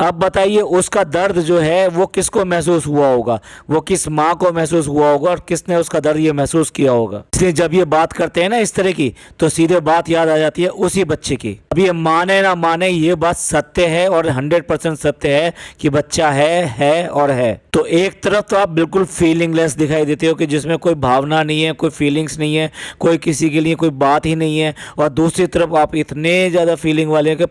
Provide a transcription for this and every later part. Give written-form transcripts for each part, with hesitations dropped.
अब बताइए उसका दर्द जो है वो किसको महसूस हुआ होगा, वो किस माँ को महसूस हुआ होगा और किसने उसका दर्द ये महसूस किया होगा। इसलिए जब ये बात करते हैं ना इस तरह की, तो सीधे बात याद आ जाती है उसी बच्चे की। अब ये माने ना माने, ये बात सत्य है और 100% सत्य है कि बच्चा है और है। तो एक तरफ तो आप बिल्कुल फीलिंगलेस दिखाई देते हो कि जिसमें कोई भावना नहीं है, कोई फीलिंग्स नहीं है, कोई किसी के लिए कोई बात ही नहीं है, और दूसरी तरफ आप इतने ज़्यादा फीलिंग वाले हो कि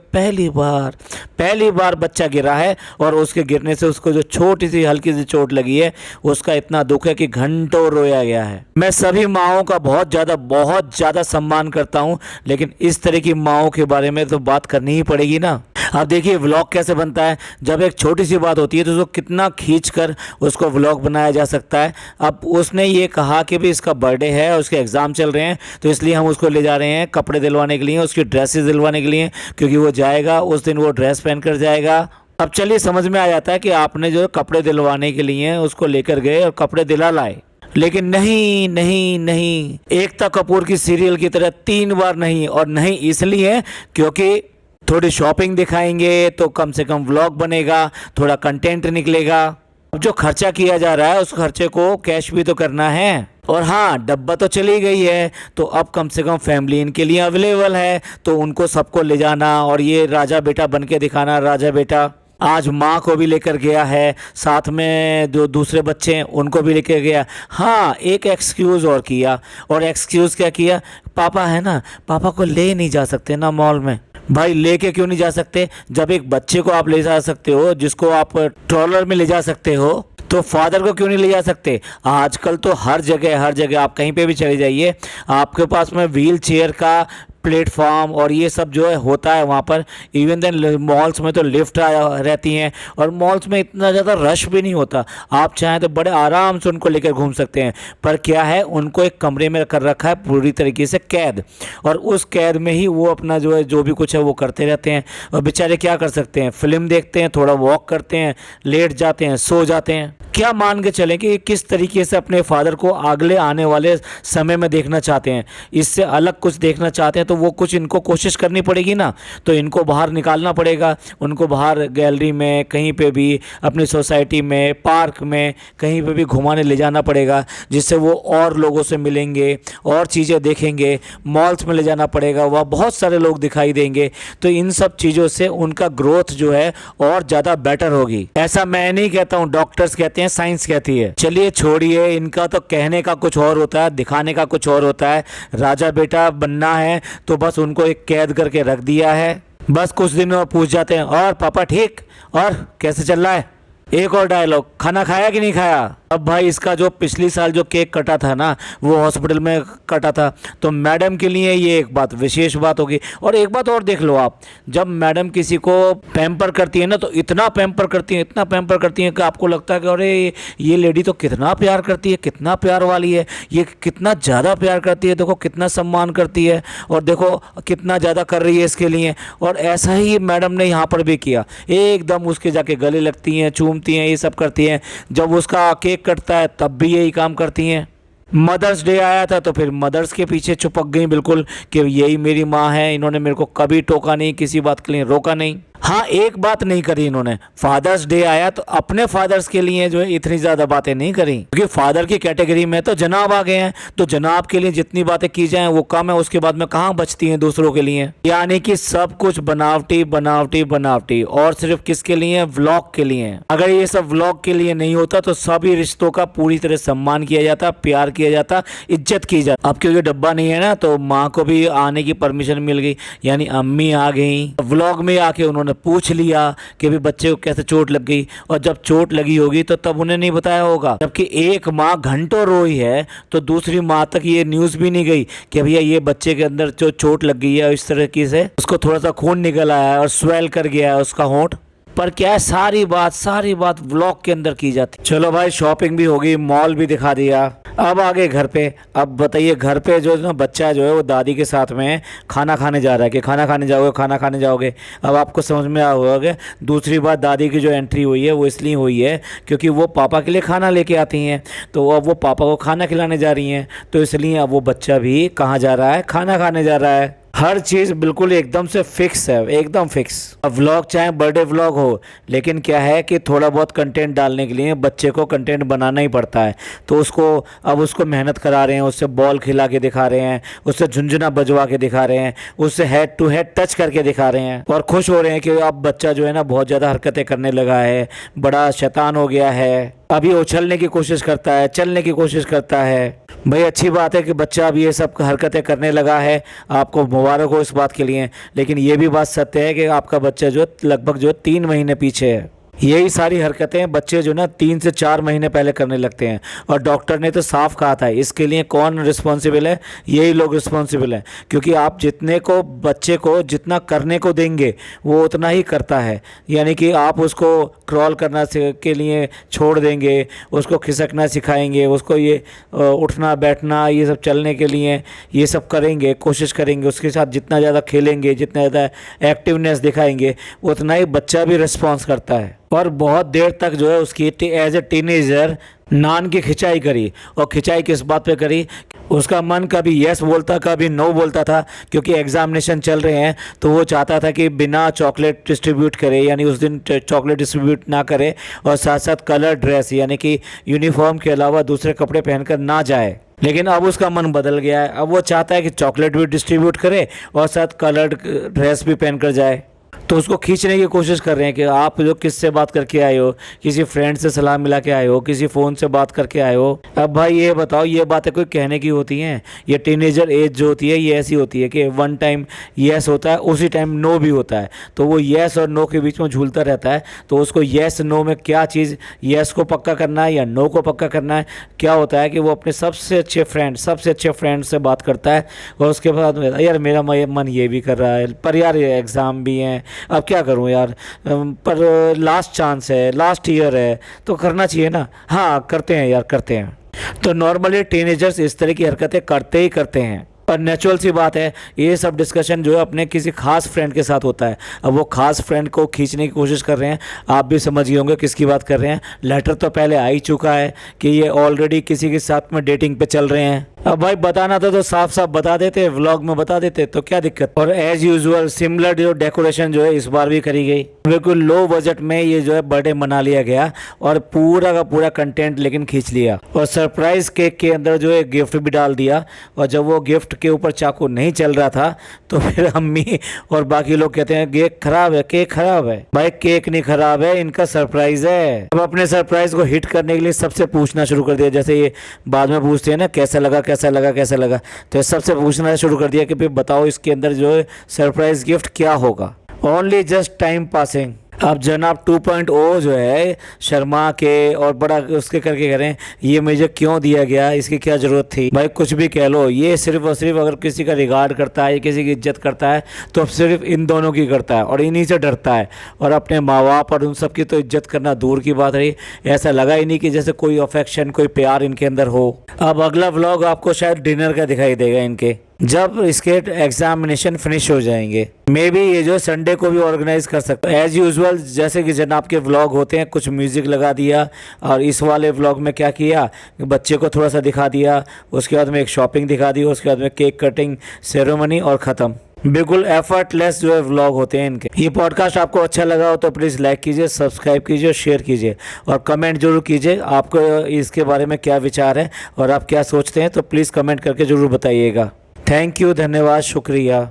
पहली बार बच्चा गिरा है और उसके गिरने से उसको जो छोटी सी हल्की सी चोट लगी है उसका इतना दुख है कि घंटों रोया गया है। मैं सभी माँओं का बहुत ज़्यादा सम्मान करता हूँ, लेकिन इस तरह की माँओं के बारे में तो बात करनी ही पड़ेगी ना। अब देखिए व्लॉग कैसे बनता है, जब एक छोटी सी बात होती है तो उसको कितना खींचकर उसको व्लॉग बनाया जा सकता है। अब उसने ये कहा कि भी इसका बर्थडे है, उसके एग्ज़ाम चल रहे हैं, तो इसलिए हम उसको ले जा रहे हैं कपड़े दिलवाने के लिए, उसकी ड्रेसेस दिलवाने के लिए, क्योंकि वो जाएगा उस दिन वो ड्रेस पहन कर जाएगा। अब चलिए समझ में आ जाता है कि आपने जो कपड़े दिलवाने के लिए उसको लेकर गए और कपड़े दिला लाए, लेकिन नहीं नहीं नहीं, एकता कपूर की सीरियल की तरह 3 बार नहीं, और नहीं इसलिए क्योंकि थोड़ी शॉपिंग दिखाएंगे तो कम से कम व्लॉग बनेगा, थोड़ा कंटेंट निकलेगा। अब जो खर्चा किया जा रहा है उस खर्चे को कैश भी तो करना है। और हाँ, डब्बा तो चली गई है, तो अब कम से कम फैमिली इनके लिए अवेलेबल है, तो उनको सबको ले जाना और ये राजा बेटा बन के दिखाना। राजा बेटा आज माँ को भी लेकर गया है, साथ में जो दूसरे बच्चे हैं उनको भी लेकर गया। हाँ, एक एक्सक्यूज़ और किया, और एक्सक्यूज़ क्या किया, पापा है ना, पापा को ले नहीं जा सकते ना मॉल में। भाई लेके क्यों नहीं जा सकते? जब एक बच्चे को आप ले जा सकते हो, जिसको आप ट्रॉलर में ले जा सकते हो, तो फादर को क्यों नहीं ले जा सकते? आजकल तो हर जगह आप कहीं पे भी चले जाइए, आपके पास में व्हील चेयर का प्लेटफॉर्म और ये सब जो है होता है वहाँ पर। इवन देन मॉल्स में तो लिफ्ट रहती हैं, और मॉल्स में इतना ज़्यादा रश भी नहीं होता, आप चाहें तो बड़े आराम से उनको लेकर घूम सकते हैं। पर क्या है, उनको एक कमरे में कर रखा है पूरी तरीके से कैद, और उस कैद में ही वो अपना जो है जो भी कुछ है वो करते रहते हैं। और बेचारे क्या कर सकते हैं, फिल्म देखते हैं, थोड़ा वॉक करते हैं, लेट जाते हैं, सो जाते हैं। क्या मान के चलें कि किस तरीके से अपने फादर को अगले आने वाले समय में देखना चाहते हैं, इससे अलग कुछ देखना चाहते हैं, तो वो कुछ इनको कोशिश करनी पड़ेगी ना। तो इनको बाहर निकालना पड़ेगा, उनको बाहर गैलरी में, कहीं पे भी अपनी सोसाइटी में, पार्क में, कहीं पे भी घुमाने ले जाना पड़ेगा, जिससे वो और लोगों से मिलेंगे और चीज़ें देखेंगे। मॉल्स में ले जाना पड़ेगा, वहाँ बहुत सारे लोग दिखाई देंगे, तो इन सब चीज़ों से उनका ग्रोथ जो है और ज़्यादा बेटर होगी। ऐसा मैं नहीं कहता हूँ, डॉक्टर्स कहते हैं, साइंस कहती है। चलिए छोड़िए, इनका तो कहने का कुछ और होता है, दिखाने का कुछ और होता है। राजा बेटा बनना है तो बस उनको एक कैद करके रख दिया है, बस कुछ दिन में पूछ जाते हैं, और पापा ठीक, और कैसे चल रहा है? एक और डायलॉग, खाना खाया कि नहीं खाया? अब भाई इसका जो पिछली साल जो केक कटा था ना, वो हॉस्पिटल में कटा था, तो मैडम के लिए ये एक बात विशेष बात होगी। और एक बात और देख लो आप, जब मैडम किसी को पैम्पर करती है ना, तो इतना पैम्पर करती है, इतना पैम्पर करती है कि आपको लगता है कि अरे ये लेडी तो कितना प्यार करती है, कितना प्यार वाली है, ये कितना ज़्यादा प्यार करती है, देखो कितना सम्मान करती है, और देखो कितना ज़्यादा कर रही है इसके लिए। और ऐसा ही मैडम ने यहाँ पर भी किया, एकदम उसके जाके गले लगती हैं, चूमती हैं, ये सब करती हैं। जब उसका केक कटता है तब भी यही काम करती हैं। मदर्स डे आया था तो फिर मदर्स के पीछे चिपक गई बिल्कुल, कि यही मेरी माँ है, इन्होंने मेरे को कभी टोका नहीं, किसी बात के लिए रोका नहीं। हाँ, एक बात नहीं करी इन्होंने, फादर्स डे आया तो अपने फादर्स के लिए जो है इतनी ज़्यादा बातें नहीं करी, क्योंकि फादर की कैटेगरी में तो जनाब आ गए हैं, तो जनाब के लिए जितनी बातें की जाएं वो कम है, उसके बाद में कहाँ बचती हैं दूसरों के लिए। यानी कि सब कुछ बनावटी बनावटी बनावटी, और सिर्फ किसके लिए? व्लॉग के लिए। अगर ये सब व्लॉग के लिए नहीं होता तो सभी रिश्तों का पूरी तरह सम्मान किया जाता, प्यार किया जाता, इज्जत की जाती। अब क्योंकि डब्बा नहीं है ना, तो माँ को भी आने की परमिशन मिल गई, यानी अम्मी आ गई। व्लॉग में आके उन्होंने पूछ लिया कि भी बच्चे को कैसे चोट लग गई, और जब चोट लगी होगी तो तब उन्हें नहीं बताया होगा। जबकि एक माँ घंटों रोई है तो दूसरी माँ तक ये न्यूज़ भी नहीं गई कि भैया ये बच्चे के अंदर जो चोट लग गई है, इस तरीके से उसको थोड़ा सा खून निकल आया है और स्वेल कर गया है उसका होंठ। पर क्या है, सारी बात व्लॉग के अंदर की जाती। चलो भाई, शॉपिंग भी होगी, मॉल भी दिखा दिया, अब आगे घर पे। अब बताइए, घर पे जो ना बच्चा जो है वो दादी के साथ में खाना खाने जा रहा है कि खाना खाने जाओगे, खाना खाने जाओगे। अब आपको समझ में आ होगा, दूसरी बात दादी की जो एंट्री हुई है वो इसलिए हुई है क्योंकि वो पापा के लिए खाना लेके आती हैं, तो अब वो पापा को खाना खिलाने जा रही हैं, तो इसलिए अब वो बच्चा भी कहाँ जा रहा है? खाना खाने जा रहा है। हर चीज़ बिल्कुल एकदम से फिक्स है, एकदम फिक्स। अब व्लॉग चाहे बर्थडे व्लॉग हो, लेकिन क्या है कि थोड़ा बहुत कंटेंट डालने के लिए बच्चे को कंटेंट बनाना ही पड़ता है। तो उसको मेहनत करा रहे हैं, उससे बॉल खिला के दिखा रहे हैं, उससे झुंझुना बजवा के दिखा रहे हैं, उससे हेड टू हेड टच करके दिखा रहे हैं, और खुश हो रहे हैं कि अब बच्चा जो है ना बहुत ज़्यादा हरकतें करने लगा है, बड़ा शैतान हो गया है, अभी उछलने की कोशिश करता है, चलने की कोशिश करता है। भाई अच्छी बात है कि बच्चा अब ये सब हरकतें करने लगा है, आपको मुबारक हो इस बात के लिए। लेकिन ये भी बात सत्य है कि आपका बच्चा जो लगभग जो 3 महीने पीछे है। यही सारी हरकतें बच्चे जो ना 3 से 4 महीने पहले करने लगते हैं, और डॉक्टर ने तो साफ कहा था इसके लिए कौन रिस्पॉन्सिबल है, यही लोग रिस्पॉन्सिबल हैं। क्योंकि आप जितने को बच्चे को जितना करने को देंगे वो उतना ही करता है। यानी कि आप उसको क्रॉल करना के लिए छोड़ देंगे, उसको खिसकना सिखाएंगे, उसको ये उठना बैठना ये सब चलने के लिए ये सब करेंगे, कोशिश करेंगे, उसके साथ जितना ज़्यादा खेलेंगे, जितना ज़्यादा एक्टिवनेस दिखाएंगे, उतना ही बच्चा भी रिस्पॉन्स करता है। और बहुत देर तक जो है उसकी एज ए टीनेजर नान की खिंचाई करी, और खिंचाई किस बात पे करी, उसका मन कभी यस बोलता कभी नो बोलता था। क्योंकि एग्जामिनेशन चल रहे हैं तो वो चाहता था कि बिना चॉकलेट डिस्ट्रीब्यूट करे, यानी उस दिन चॉकलेट डिस्ट्रीब्यूट ना करे, और साथ साथ कलर ड्रेस यानी कि यूनिफॉर्म के अलावा दूसरे कपड़े पहनकर ना जाए। लेकिन अब उसका मन बदल गया है, अब वो चाहता है कि चॉकलेट भी डिस्ट्रीब्यूट करे और साथ कलर्ड ड्रेस भी पहनकर जाए। तो उसको खींचने की कोशिश कर रहे हैं कि आप जो किससे बात करके आए हो, किसी फ्रेंड से सलाह मिला के आए हो, किसी फ़ोन से बात करके आए हो। अब भाई ये बताओ, ये बातें कोई कहने की होती हैं? ये टीनेजर एज जो होती है ये ऐसी होती है कि वन टाइम येस होता है, उसी टाइम नो भी होता है। तो वो येस और नो के बीच में झूलता रहता है। तो उसको येस नो में क्या चीज़, येस को पक्का करना है या नो को पक्का करना है? क्या होता है कि वो अपने सबसे अच्छे फ्रेंड से बात करता है, और उसके बाद यार मेरा मन ये भी कर रहा है, पर यार ये एग्ज़ाम भी हैं, अब क्या करूं यार, पर लास्ट चांस है, लास्ट ईयर है, तो करना चाहिए ना। हाँ करते हैं यार, करते हैं। तो नॉर्मली टीनेजर्स इस तरह की हरकतें करते ही करते हैं, और नेचुरल सी बात है। ये सब डिस्कशन जो है अपने किसी खास फ्रेंड के साथ होता है। अब वो खास फ्रेंड को खींचने की कोशिश कर रहे हैं, आप भी समझ गए होंगे किसकी बात कर रहे हैं। लेटर तो पहले आ ही चुका है कि ये ऑलरेडी किसी के साथ में डेटिंग पे चल रहे हैं। अब भाई बताना था तो साफ साफ बता देते, व्लॉग में बता देते, तो क्या दिक्कत। और एज यूजुअल सिमिलर जो डेकोरेशन जो है इस बार भी करी गई। बिल्कुल लो बजट में ये जो है बर्थडे मना लिया गया, और पूरा का पूरा कंटेंट लेकिन खींच लिया। और सरप्राइज केक के अंदर जो है गिफ्ट भी डाल दिया, और जब वो गिफ्ट के ऊपर चाकू नहीं चल रहा था तो फिर अम्मी और बाकी लोग कहते हैं केक खराब है, केक खराब है। भाई केक नहीं खराब है, इनका सरप्राइज है। अब अपने सरप्राइज को हिट करने के लिए सबसे पूछना शुरू कर दिया। जैसे ये बाद में पूछते हैं ना कैसा लगा कैसा लगा कैसा लगा, तो सबसे पूछना शुरू कर दिया कि भाई बताओ इसके अंदर जो है सरप्राइज गिफ्ट क्या होगा। Only just time passing. अब जनाब 2.0 जो है शर्मा के और बड़ा उसके करके कह रहे हैं ये मुझे क्यों दिया गया, इसकी क्या ज़रूरत थी। भाई कुछ भी कह लो, ये सिर्फ और सिर्फ अगर किसी का रिगार्ड करता है, किसी की इज्जत करता है, तो अब सिर्फ इन दोनों की करता है और इन्हीं से डरता है। और अपने माँ बाप और उन सब की तो इज्जत करना दूर की बात रही, ऐसा लगा ही नहीं कि जैसे कोई अफेक्शन कोई प्यार इनके अंदर हो। अब अगला व्लॉग आपको शायद डिनर का दिखाई देगा इनके, जब इसके एग्जामिनेशन फिनिश हो जाएंगे। मे बी ये जो संडे को भी ऑर्गेनाइज कर सकते हैं एज यूजुअल। जैसे कि जनाब के व्लॉग होते हैं, कुछ म्यूजिक लगा दिया, और इस वाले व्लॉग में क्या किया, बच्चे को थोड़ा सा दिखा दिया, उसके बाद में एक शॉपिंग दिखा दी, उसके बाद में केक कटिंग सेरेमनी और ख़त्म। बिल्कुल एफर्टलेस जो है व्लॉग होते हैं इनके। ये पॉडकास्ट आपको अच्छा लगा हो तो प्लीज़ लाइक कीजिए, सब्सक्राइब कीजिए, शेयर कीजिए, और कमेंट जरूर कीजिए आपको इसके बारे में क्या विचार है और आप क्या सोचते हैं, तो प्लीज़ कमेंट करके ज़रूर बताइएगा। थैंक यू, धन्यवाद, शुक्रिया।